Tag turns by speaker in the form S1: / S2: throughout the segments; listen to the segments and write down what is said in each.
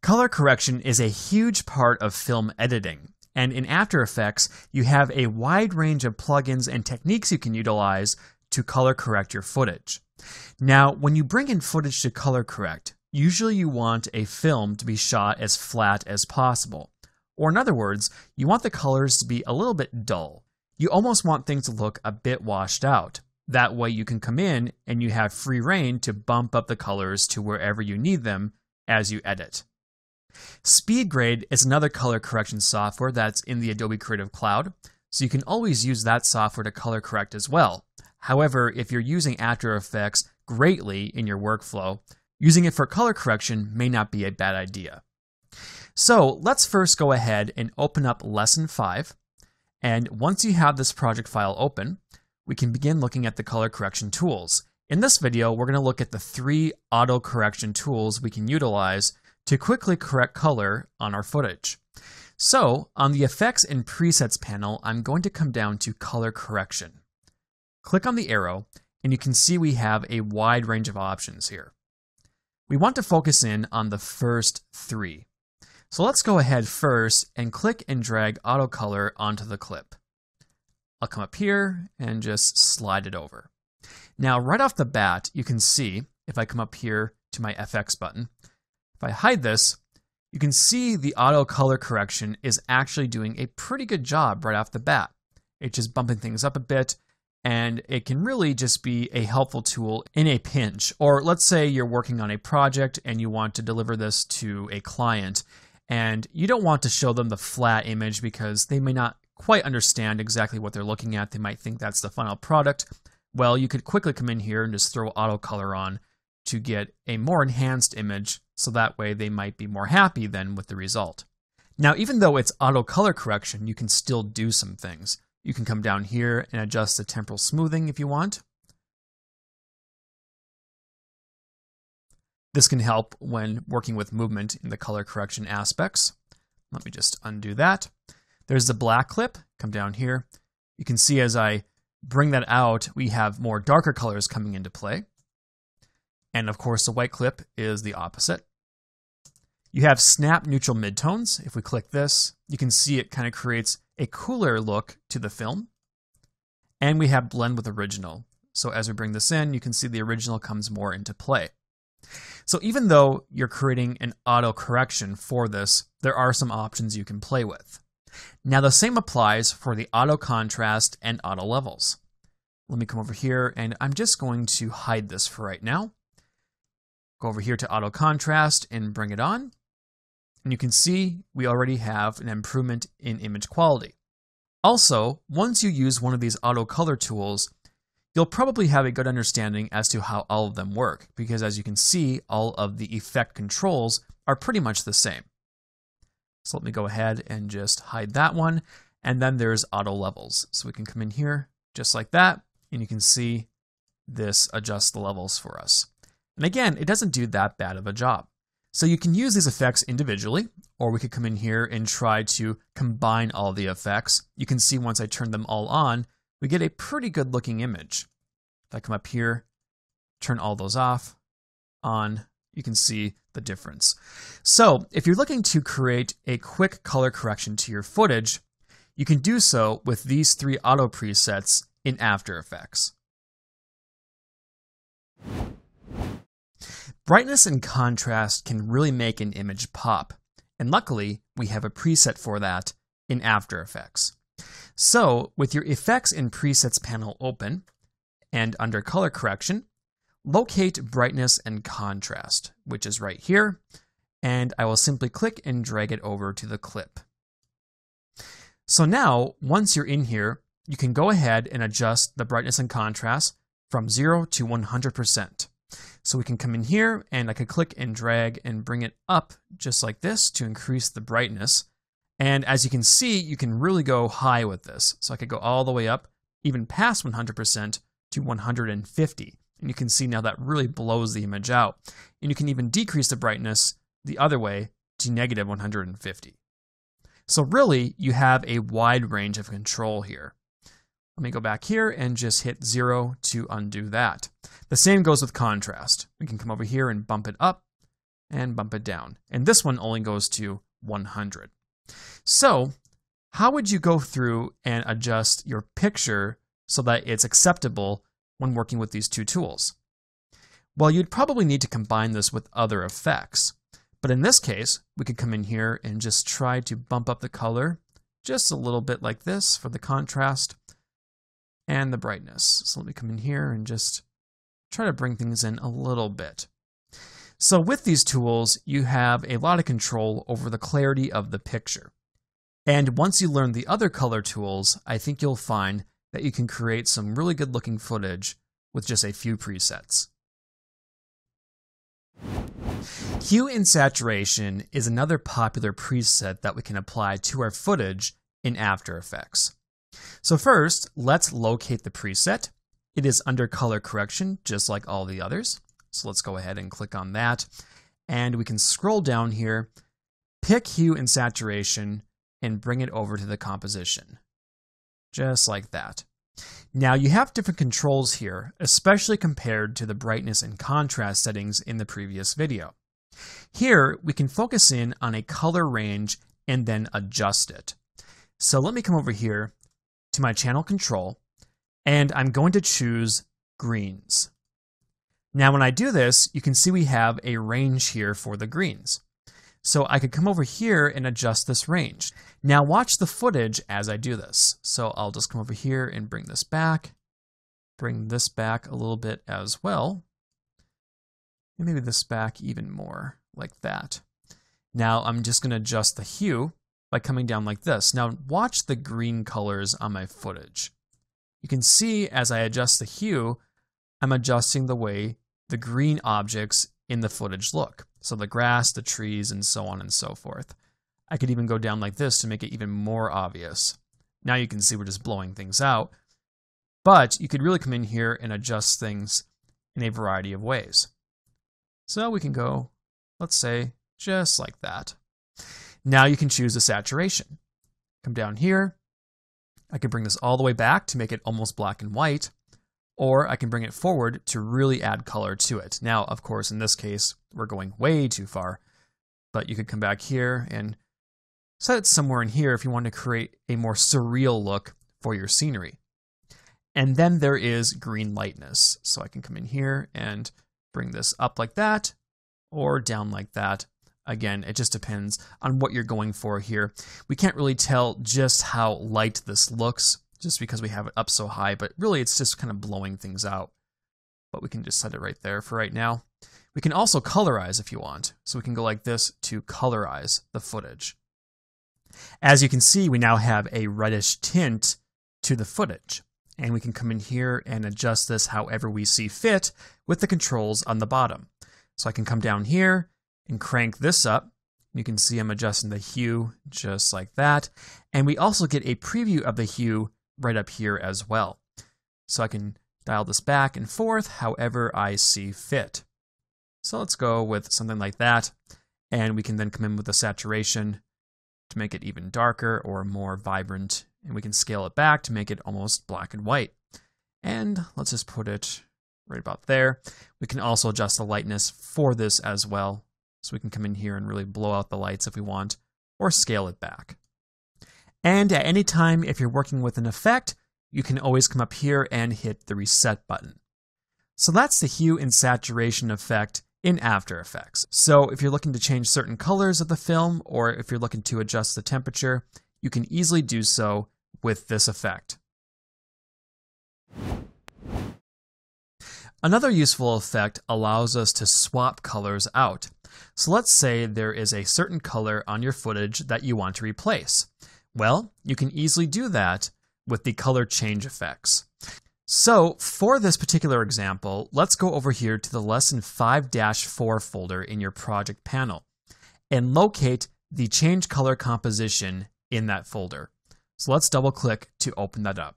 S1: Color correction is a huge part of film editing, and in After Effects, you have a wide range of plugins and techniques you can utilize to color correct your footage. Now, when you bring in footage to color correct, usually you want a film to be shot as flat as possible. Or in other words, you want the colors to be a little bit dull. You almost want things to look a bit washed out. That way you can come in and you have free reign to bump up the colors to wherever you need them as you edit. SpeedGrade is another color correction software that's in the Adobe Creative Cloud, so you can always use that software to color correct as well. However, if you're using After Effects greatly in your workflow, using it for color correction may not be a bad idea. So let's first go ahead and open up Lesson 5, and once you have this project file open, we can begin looking at the color correction tools. In this video, we're going to look at the 3 auto correction tools we can utilize to quickly correct color on our footage. So, on the Effects and Presets panel, I'm going to come down to Color Correction. Click on the arrow, and you can see we have a wide range of options here. We want to focus in on the first 3. So let's go ahead first and click and drag Auto Color onto the clip. I'll come up here and just slide it over. Now, right off the bat, you can see, if I come up here to my FX button, if I hide this, you can see the auto color correction is actually doing a pretty good job right off the bat. It's just bumping things up a bit, and it can really just be a helpful tool in a pinch. Or let's say you're working on a project and you want to deliver this to a client, and you don't want to show them the flat image because they may not quite understand exactly what they're looking at. They might think that's the final product. Well, you could quickly come in here and just throw auto color on to get a more enhanced image, so that way they might be more happy then with the result. Now, even though it's auto color correction, you can still do some things. You can come down here and adjust the temporal smoothing if you want. This can help when working with movement in the color correction aspects. Let me just undo that. There's the black clip. Come down here. You can see as I bring that out, we have more darker colors coming into play. And of course, the white clip is the opposite. You have snap neutral midtones. If we click this, you can see it kind of creates a cooler look to the film. And we have blend with original. So as we bring this in, you can see the original comes more into play. So even though you're creating an auto correction for this, there are some options you can play with. Now the same applies for the auto contrast and auto levels. Let me come over here and I'm just going to hide this for right now. Go over here to auto contrast and bring it on. And you can see we already have an improvement in image quality. Also, once you use one of these auto color tools, you'll probably have a good understanding as to how all of them work, because as you can see, all of the effect controls are pretty much the same. So let me go ahead and just hide that one. And then there's auto levels. So we can come in here just like that, and you can see this adjusts the levels for us. And again, it doesn't do that bad of a job. So you can use these effects individually, or we could come in here and try to combine all the effects. You can see once I turn them all on, we get a pretty good looking image. If I come up here, turn all those off, on, you can see the difference. So if you're looking to create a quick color correction to your footage, you can do so with these 3 auto presets in After Effects. Brightness and contrast can really make an image pop, and luckily we have a preset for that in After Effects. So with your Effects and Presets panel open, and under Color Correction, locate Brightness and Contrast, which is right here, and I will simply click and drag it over to the clip. So now, once you're in here, you can go ahead and adjust the brightness and contrast from 0 to 100%. So we can come in here and I could click and drag and bring it up just like this to increase the brightness. And as you can see, you can really go high with this. So I could go all the way up, even past 100% to 150. And you can see now that really blows the image out. And you can even decrease the brightness the other way to negative 150. So really, you have a wide range of control here. Let me go back here and just hit 0 to undo that. The same goes with contrast. We can come over here and bump it up and bump it down. And this one only goes to 100. So how would you go through and adjust your picture so that it's acceptable when working with these two tools? Well, you'd probably need to combine this with other effects. But in this case, we could come in here and just try to bump up the color just a little bit like this for the contrast and the brightness. So let me come in here and just try to bring things in a little bit. So with these tools, you have a lot of control over the clarity of the picture. And once you learn the other color tools, I think you'll find that you can create some really good looking footage with just a few presets. Hue and saturation is another popular preset that we can apply to our footage in After Effects. So first, let's locate the preset. It is under color correction, just like all the others. So let's go ahead and click on that. And we can scroll down here, pick hue and saturation, and bring it over to the composition. Just like that. Now you have different controls here, especially compared to the brightness and contrast settings in the previous video. Here, we can focus in on a color range and then adjust it. So let me come over here to my channel control, and I'm going to choose greens. Now when I do this, you can see we have a range here for the greens. So I could come over here and adjust this range. Now watch the footage as I do this. So I'll just come over here and bring this back a little bit as well. And maybe this back even more, like that. Now I'm just going to adjust the hue by coming down like this. Now watch the green colors on my footage. You can see as I adjust the hue, I'm adjusting the way the green objects in the footage look. So the grass, the trees, and so on and so forth. I could even go down like this to make it even more obvious. Now you can see we're just blowing things out. But you could really come in here and adjust things in a variety of ways. So we can go, let's say, just like that. Now you can choose a saturation. Come down here. I can bring this all the way back to make it almost black and white. Or I can bring it forward to really add color to it. Now, of course, in this case, we're going way too far. But you could come back here and set it somewhere in here if you want to create a more surreal look for your scenery. And then there is green lightness. So I can come in here and bring this up like that or down like that. Again, it just depends on what you're going for here. We can't really tell just how light this looks just because we have it up so high, but really it's just kind of blowing things out. But we can just set it right there for right now. We can also colorize if you want. So we can go like this to colorize the footage. As you can see, we now have a reddish tint to the footage. And we can come in here and adjust this however we see fit with the controls on the bottom. So I can come down here and crank this up. You can see I'm adjusting the hue just like that. And we also get a preview of the hue right up here as well. So I can dial this back and forth however I see fit. So let's go with something like that. And we can then come in with the saturation to make it even darker or more vibrant. And we can scale it back to make it almost black and white. And let's just put it right about there. We can also adjust the lightness for this as well. So we can come in here and really blow out the lights if we want, or scale it back. And at any time, if you're working with an effect, you can always come up here and hit the reset button. So that's the hue and saturation effect in After Effects. So if you're looking to change certain colors of the film, or if you're looking to adjust the temperature, you can easily do so with this effect. Another useful effect allows us to swap colors out. So let's say there is a certain color on your footage that you want to replace. Well, you can easily do that with the color change effects. So for this particular example, let's go over here to the Lesson 5-4 folder in your project panel and locate the change color composition in that folder. So let's double click to open that up.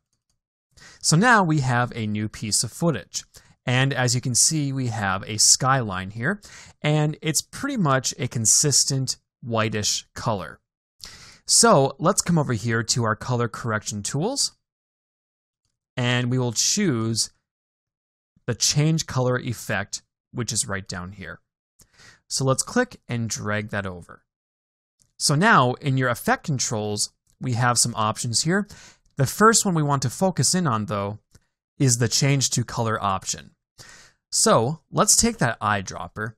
S1: So now we have a new piece of footage. And as you can see, we have a skyline here, and it's pretty much a consistent whitish color. So let's come over here to our color correction tools, and we will choose the change color effect, which is right down here. So let's click and drag that over. So now in your effect controls, we have some options here. The first one we want to focus in on, though, is the change to color option. So let's take that eyedropper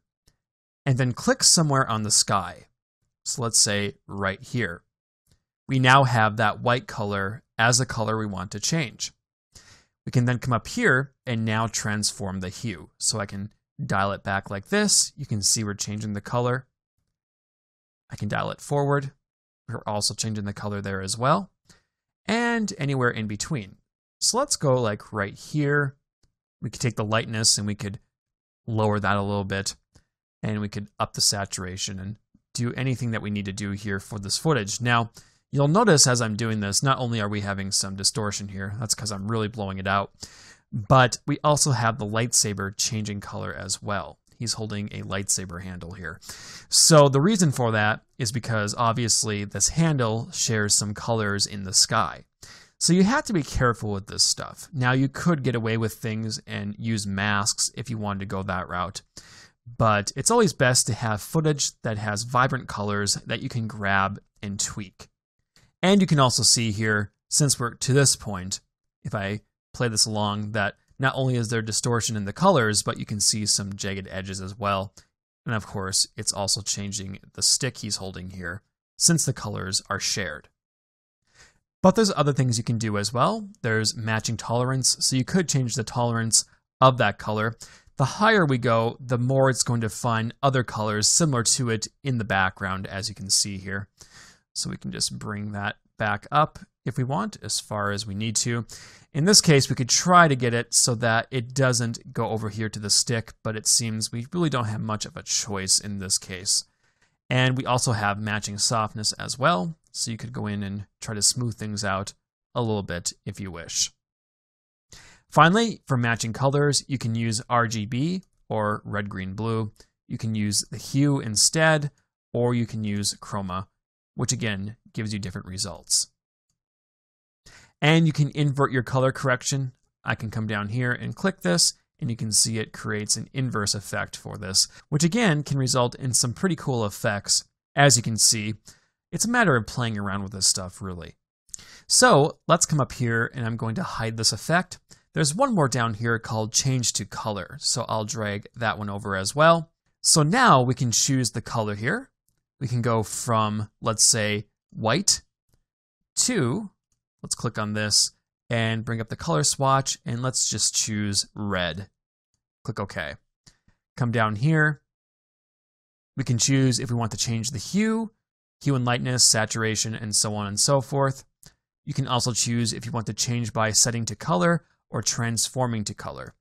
S1: and then click somewhere on the sky. So let's say right here. We now have that white color as a color we want to change. We can then come up here and now transform the hue. So I can dial it back like this. You can see we're changing the color. I can dial it forward. We're also changing the color there as well. And anywhere in between. So let's go like right here. We could take the lightness and we could lower that a little bit. And we could up the saturation and do anything that we need to do here for this footage. Now, you'll notice as I'm doing this, not only are we having some distortion here, that's because I'm really blowing it out, but we also have the lightsaber changing color as well. He's holding a lightsaber handle here. So the reason for that is because obviously this handle shares some colors in the sky. So you have to be careful with this stuff. Now you could get away with things and use masks if you wanted to go that route. But it's always best to have footage that has vibrant colors that you can grab and tweak. And you can also see here, since we're to this point, if I play this along, that not only is there distortion in the colors, but you can see some jagged edges as well. And of course, it's also changing the stick he's holding here, since the colors are shared. But there's other things you can do as well. There's matching tolerance, so you could change the tolerance of that color. The higher we go, the more it's going to find other colors similar to it in the background, as you can see here. So we can just bring that back up if we want, as far as we need to. In this case, we could try to get it so that it doesn't go over here to the stick, but it seems we really don't have much of a choice in this case. And we also have matching softness as well, so you could go in and try to smooth things out a little bit if you wish. Finally, for matching colors, you can use RGB or red, green, blue. You can use the hue instead, or you can use chroma, which again gives you different results. And you can invert your color correction. I can come down here and click this, and you can see it creates an inverse effect for this, which again can result in some pretty cool effects. As you can see, it's a matter of playing around with this stuff, really. So let's come up here, and I'm going to hide this effect. There's one more down here called Change to Color, so I'll drag that one over as well. So now we can choose the color here. We can go from, let's say, white to, let's click on this and bring up the color swatch, and let's just choose red. Click OK. Come down here. We can choose if we want to change the hue and lightness, saturation, and so on and so forth. You can also choose if you want to change by setting to color or transforming to color.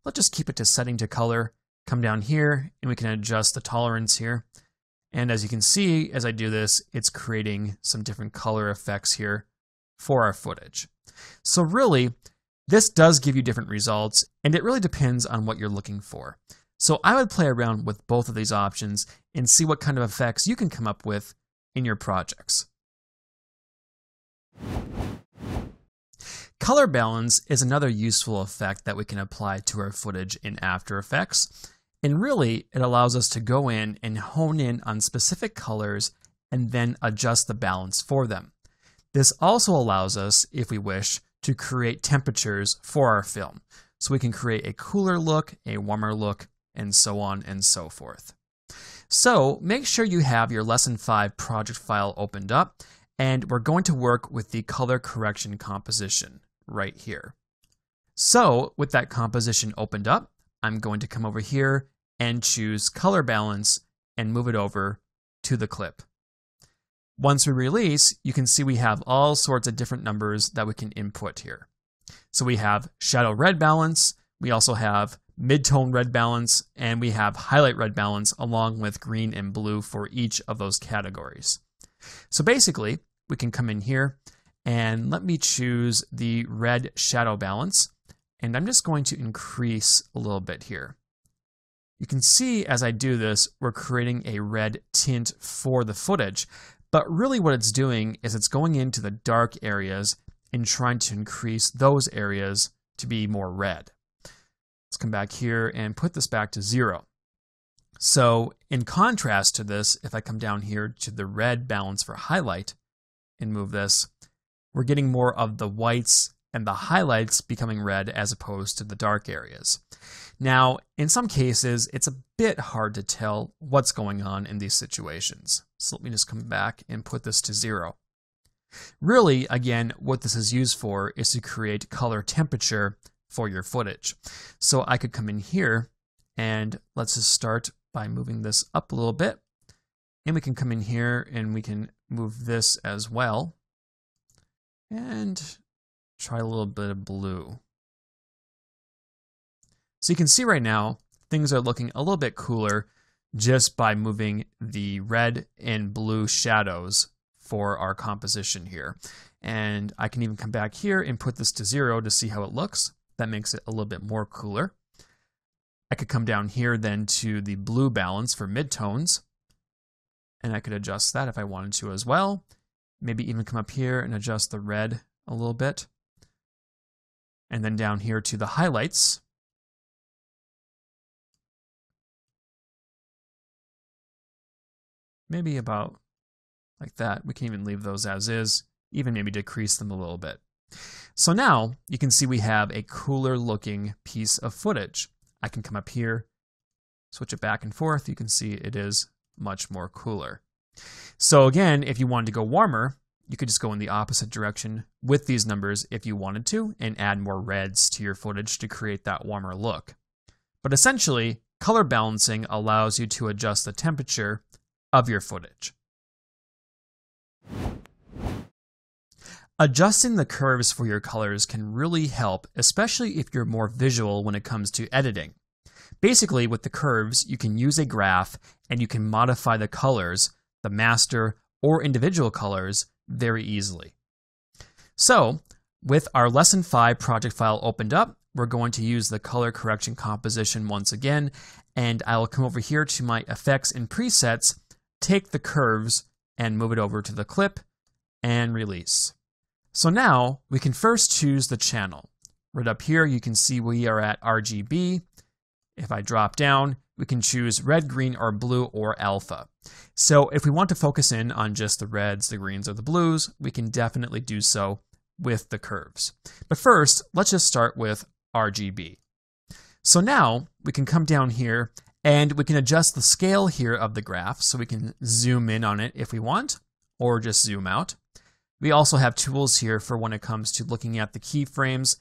S1: Let's just keep it to setting to color. Come down here, and we can adjust the tolerance here. And as you can see, as I do this, it's creating some different color effects here for our footage. So really, this does give you different results, and it really depends on what you're looking for. So I would play around with both of these options and see what kind of effects you can come up with in your projects. Color balance is another useful effect that we can apply to our footage in After Effects. And really, it allows us to go in and hone in on specific colors and then adjust the balance for them. This also allows us, if we wish, to create temperatures for our film. So we can create a cooler look, a warmer look, and so on and so forth. So make sure you have your Lesson 5 project file opened up, and we're going to work with the color correction composition right here. So with that composition opened up, I'm going to come over here and choose color balance and move it over to the clip. Once we release, you can see we have all sorts of different numbers that we can input here. So we have shadow red balance, we also have mid-tone red balance, and we have highlight red balance along with green and blue for each of those categories. So basically, we can come in here and let me choose the red shadow balance, and I'm just going to increase a little bit here. You can see as I do this, we're creating a red tint for the footage, But really what it's doing is it's going into the dark areas and trying to increase those areas to be more red. Let's come back here and put this back to 0. So in contrast to this, if I come down here to the red balance for highlight and move this, we're getting more of the whites and the highlights becoming red as opposed to the dark areas. Now, in some cases, it's a bit hard to tell what's going on in these situations. So let me just come back and put this to 0. Really, again, what this is used for is to create color temperature for your footage. So I could come in here and let's just start by moving this up a little bit. And we can come in here and we can move this as well. And try a little bit of blue. So you can see right now, things are looking a little bit cooler just by moving the red and blue shadows for our composition here. And I can even come back here and put this to 0 to see how it looks. That makes it a little bit more cooler. I could come down here then to the blue balance for midtones. And I could adjust that if I wanted to as well. Maybe even come up here and adjust the red a little bit. And then down here to the highlights. Maybe about like that. We can even leave those as is, even maybe decrease them a little bit. So now you can see we have a cooler looking piece of footage. I can come up here, switch it back and forth. You can see it is much more cooler. So again, if you wanted to go warmer, you could just go in the opposite direction with these numbers if you wanted to and add more reds to your footage to create that warmer look. But essentially, color balancing allows you to adjust the temperature of your footage. Adjusting the curves for your colors can really help, especially if you're more visual when it comes to editing. Basically, with the curves, you can use a graph and you can modify the colors, the master or individual colors, very easily. So, with our Lesson 5 project file opened up, we're going to use the color correction composition once again, and I'll come over here to my effects and presets, take the curves, and move it over to the clip, and release. So now, we can first choose the channel. Right up here, you can see we are at RGB. If I drop down, we can choose red, green, or blue, or alpha. So if we want to focus in on just the reds, the greens, or the blues, we can definitely do so with the curves. But first, let's just start with RGB. So now, we can come down here, and we can adjust the scale here of the graph, so we can zoom in on it if we want, or just zoom out. We also have tools here for when it comes to looking at the keyframes,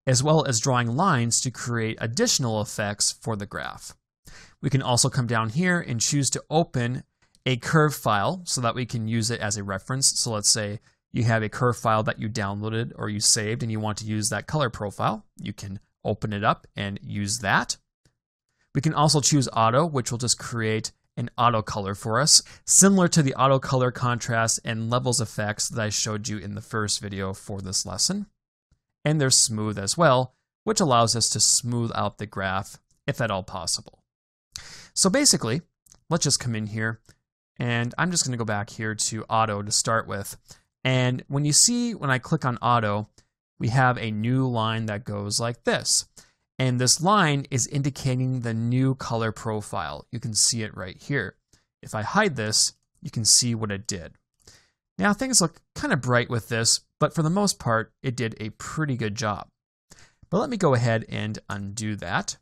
S1: as well as drawing lines to create additional effects for the graph. We can also come down here and choose to open a curve file so that we can use it as a reference. So let's say you have a curve file that you downloaded or you saved and you want to use that color profile. You can open it up and use that. We can also choose auto, which will just create an auto color for us, similar to the auto color contrast and levels effects that I showed you in the first video for this lesson. And there's smooth as well, which allows us to smooth out the graph if at all possible. So basically, let's just come in here, and I'm just going to go back here to auto to start with. And when you see when I click on auto, we have a new line that goes like this. And this line is indicating the new color profile. You can see it right here. If I hide this, you can see what it did. Now things look kind of bright with this, but for the most part, it did a pretty good job. But let me go ahead and undo that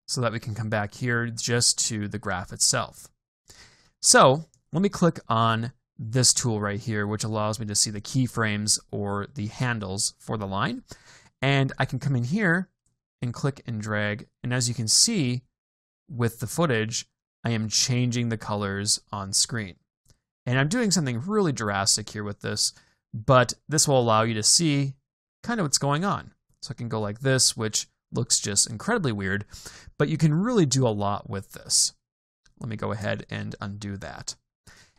S1: so that we can come back here just to the graph itself. So let me click on this tool right here, which allows me to see the keyframes or the handles for the line. And I can come in here and click and drag. And as you can see with the footage, I am changing the colors on screen. And I'm doing something really drastic here with this, but this will allow you to see kind of what's going on. So I can go like this, which looks just incredibly weird, but you can really do a lot with this. Let me go ahead and undo that.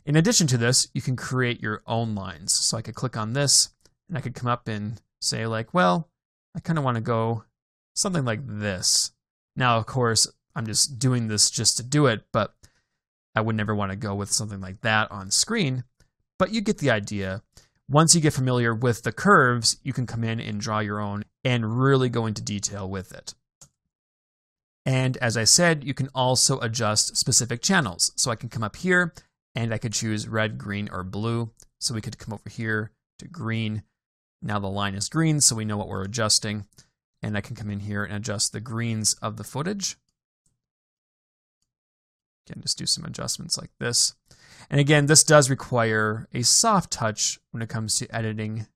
S1: In addition to this, you can create your own lines. So I could click on this and I could come up and say like, well, I kind of want to go something like this. Now, of course, I'm just doing this just to do it, but I would never want to go with something like that on screen, but you get the idea. Once you get familiar with the curves, you can come in and draw your own and really go into detail with it. And as I said, you can also adjust specific channels. So I can come up here and I could choose red, green, or blue. So we could come over here to green. Now the line is green, so we know what we're adjusting. And I can come in here and adjust the greens of the footage. Again, just do some adjustments like this. And again, this does require a soft touch when it comes to editing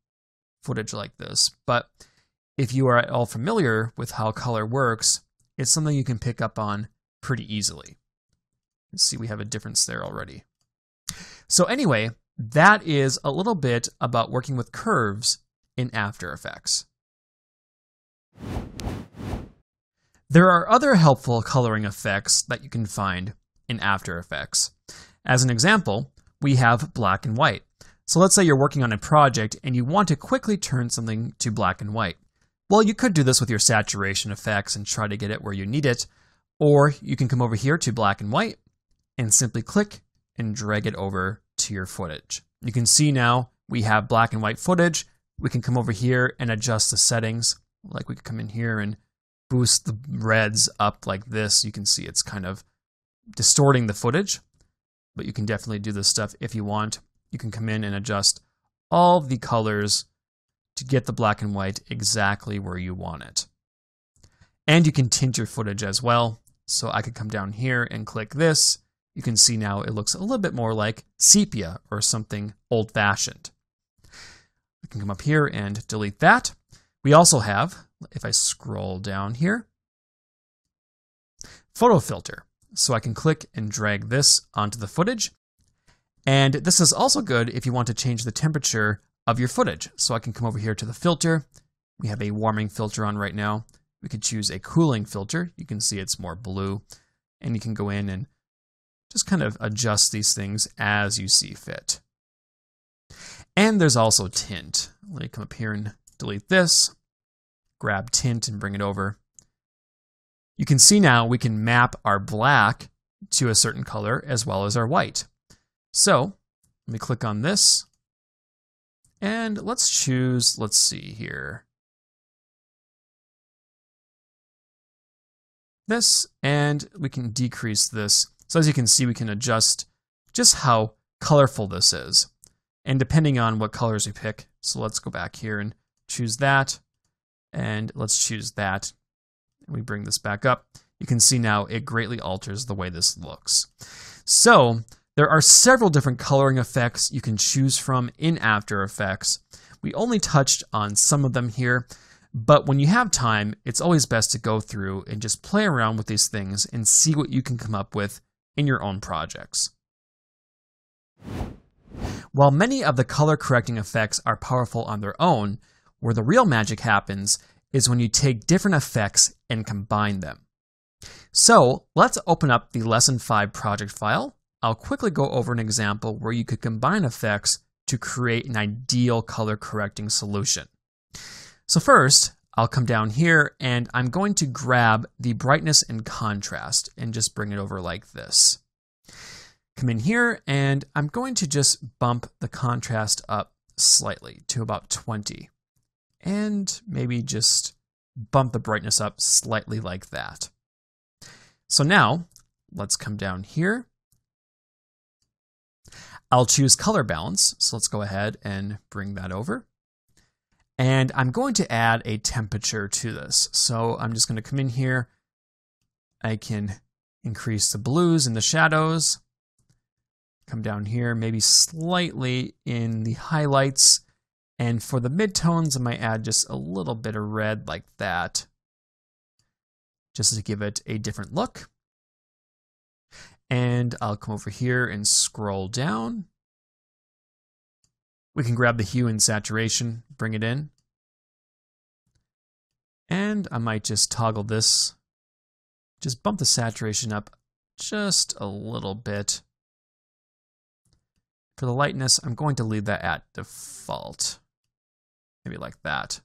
S1: footage like this. But if you are at all familiar with how color works, it's something you can pick up on pretty easily. Let's see, we have a difference there already. So anyway, that is a little bit about working with curves in After Effects. There are other helpful coloring effects that you can find in After Effects. As an example, we have black and white. So let's say you're working on a project and you want to quickly turn something to black and white. Well, you could do this with your saturation effects and try to get it where you need it, or you can come over here to black and white and simply click and drag it over to your footage. You can see now we have black and white footage. We can come over here and adjust the settings. Like we could come in here and boost the reds up like this. You can see it's kind of distorting the footage, but you can definitely do this stuff if you want. You can come in and adjust all the colors to get the black and white exactly where you want it. And you can tint your footage as well. So I could come down here and click this. You can see now it looks a little bit more like sepia or something old-fashioned. I can come up here and delete that. We also have, if I scroll down here, photo filter. So I can click and drag this onto the footage. And this is also good if you want to change the temperature of your footage. So I can come over here to the filter. We have a warming filter on right now. We could choose a cooling filter. You can see it's more blue. And you can go in and just kind of adjust these things as you see fit. And there's also tint. Let me come up here and delete this. Grab tint and bring it over. You can see now we can map our black to a certain color as well as our white. So let me click on this. And let's choose, let's see here, this, and we can decrease this. So as you can see, we can adjust just how colorful this is. And depending on what colors we pick, so let's go back here and choose that, and let's choose that. We bring this back up. You can see now it greatly alters the way this looks. So there are several different coloring effects you can choose from in After Effects. We only touched on some of them here, but when you have time, it's always best to go through and just play around with these things and see what you can come up with in your own projects. While many of the color correcting effects are powerful on their own, where the real magic happens is when you take different effects and combine them. So let's open up the Lesson 5 project file. I'll quickly go over an example where you could combine effects to create an ideal color correcting solution. So first, I'll come down here and I'm going to grab the brightness and contrast and just bring it over like this. Come in here and I'm going to just bump the contrast up slightly to about 20. And maybe just bump the brightness up slightly like that. So now, let's come down here. I'll choose color balance, so let's go ahead and bring that over. And I'm going to add a temperature to this. So I'm just going to come in here. I can increase the blues and the shadows. Come down here, maybe slightly in the highlights. And for the midtones, I might add just a little bit of red like that, just to give it a different look. And I'll come over here and scroll down. We can grab the hue and saturation, bring it in. And I might just toggle this, just bump the saturation up just a little bit. For the lightness, I'm going to leave that at default. Maybe like that.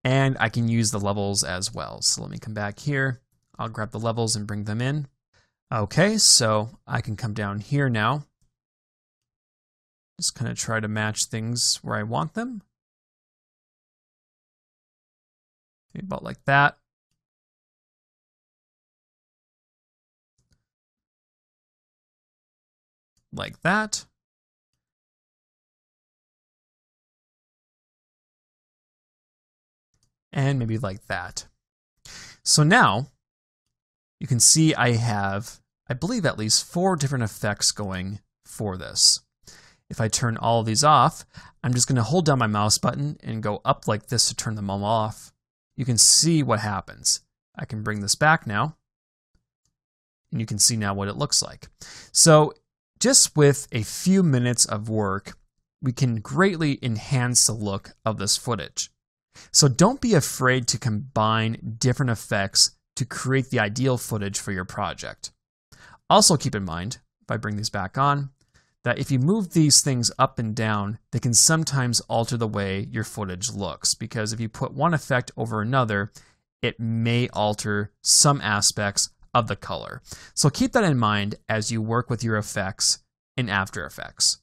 S1: And I can use the levels as well. So let me come back here. I'll grab the levels and bring them in. Okay, so I can come down here now. Just kind of try to match things where I want them. Maybe about like that. Like that. And maybe like that. So now you can see I have, I believe, at least 4 different effects going for this. If I turn all of these off, I'm just going to hold down my mouse button and go up like this to turn them all off. You can see what happens. I can bring this back now, and you can see now what it looks like. So just with a few minutes of work, we can greatly enhance the look of this footage. So don't be afraid to combine different effects to create the ideal footage for your project. Also keep in mind, if I bring these back on, that if you move these things up and down, they can sometimes alter the way your footage looks, because if you put one effect over another, it may alter some aspects of the color. So keep that in mind as you work with your effects in After Effects.